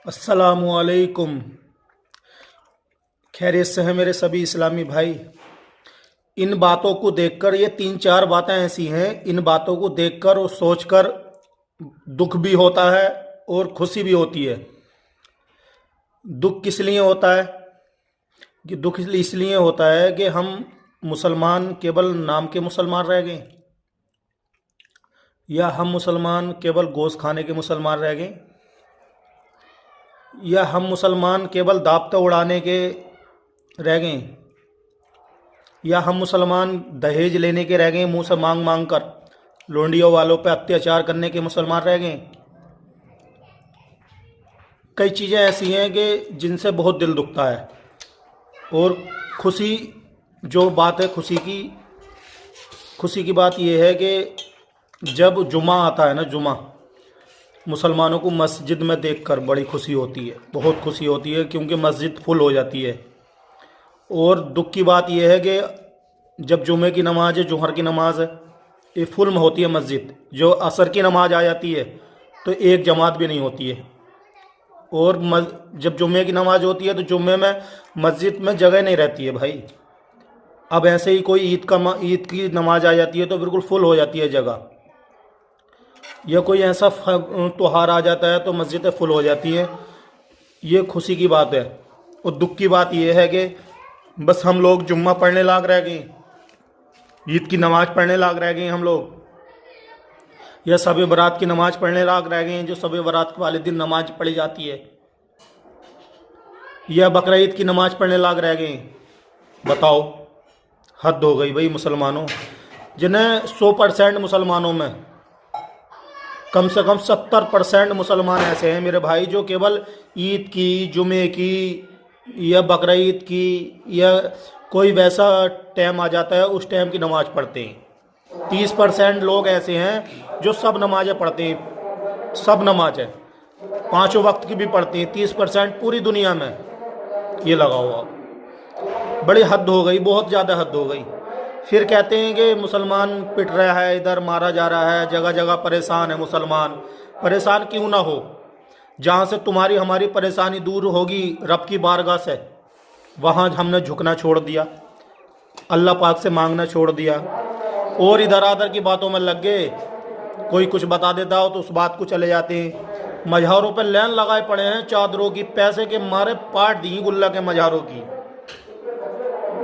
अस्सलामुअलैकुम। खैरियत से हैं मेरे सभी इस्लामी भाई। इन बातों को देखकर, ये तीन चार बातें ऐसी हैं, इन बातों को देखकर और सोचकर दुख भी होता है और खुशी भी होती है। दुख किस लिए होता है? कि दुख इसलिए होता है कि हम मुसलमान केवल नाम के मुसलमान रह गए, या हम मुसलमान केवल गोश्त खाने के मुसलमान रह गए, या हम मुसलमान केवल दावतें उड़ाने के रह गए, या हम मुसलमान दहेज लेने के रह गए, मुंह से मांग मांग कर लोंडियों वालों पे अत्याचार करने के मुसलमान रह गए। कई चीज़ें ऐसी हैं कि जिनसे बहुत दिल दुखता है। और खुशी, जो बात है खुशी की बात यह है कि जब जुमा आता है ना, जुमा, मुसलमानों को मस्जिद में देखकर बड़ी खुशी होती है, बहुत खुशी होती है, क्योंकि मस्जिद फुल हो जाती है। और दुख की बात यह है कि जब जुमे की नमाज है, जुहर की नमाज है, ये फुल में होती है मस्जिद, जो असर की नमाज आ जाती है तो एक जमात भी नहीं होती है। और जब जुम्मे की नमाज होती है तो जुम्मे में मस्जिद में जगह नहीं रहती है भाई। अब ऐसे ही कोई ईद की नमाज आ जाती है तो बिल्कुल फुल हो जाती है जगह, या कोई ऐसा त्योहार आ जाता है तो मस्जिदें फुल हो जाती हैं। ये खुशी की बात है। और दुख की बात यह है कि बस हम लोग जुम्मा पढ़ने लायक रह गए, ईद की नमाज पढ़ने लायक रह गए हम लोग, या शब बारात की नमाज पढ़ने लायक रह गए हैं, जो शब बारात वाले दिन नमाज पढ़ी जाती है, या बकरा ईद की नमाज पढ़ने लायक रह गए। बताओ, हद हो गई भाई मुसलमानों। जिन्हें 100% मुसलमानों में कम से कम 70% मुसलमान ऐसे हैं मेरे भाई, जो केवल ईद की, जुमे की, या बकरा ईद की, या कोई वैसा टाइम आ जाता है उस टाइम की नमाज पढ़ते हैं। 30% लोग ऐसे हैं जो सब नमाजें पढ़ते हैं, सब नमाजें पाँचों वक्त की भी पढ़ते हैं। 30% पूरी दुनिया में ये लगा हुआ। बड़ी हद हो गई, बहुत ज़्यादा हद हो गई। फिर कहते हैं कि मुसलमान पिट रहा है, इधर मारा जा रहा है, जगह जगह परेशान है मुसलमान। परेशान क्यों ना हो? जहाँ से तुम्हारी हमारी परेशानी दूर होगी रब की बारगाह से, वहाँ हमने झुकना छोड़ दिया, अल्लाह पाक से मांगना छोड़ दिया, और इधर आधर की बातों में लग गए। कोई कुछ बता देता हो तो उस बात को चले जाते हैं। मज़ारों पर लाइन लगाए पड़े हैं चादरों की, पैसे के मारे पाट दी गुल्ला के मज़ारों की।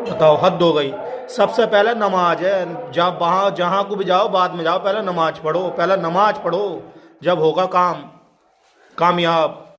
बताओ, हद हो गई। सबसे पहले नमाज है, जहाँ को भी जाओ बाद में जाओ, पहले नमाज पढ़ो, पहले नमाज पढ़ो, जब होगा काम कामयाब।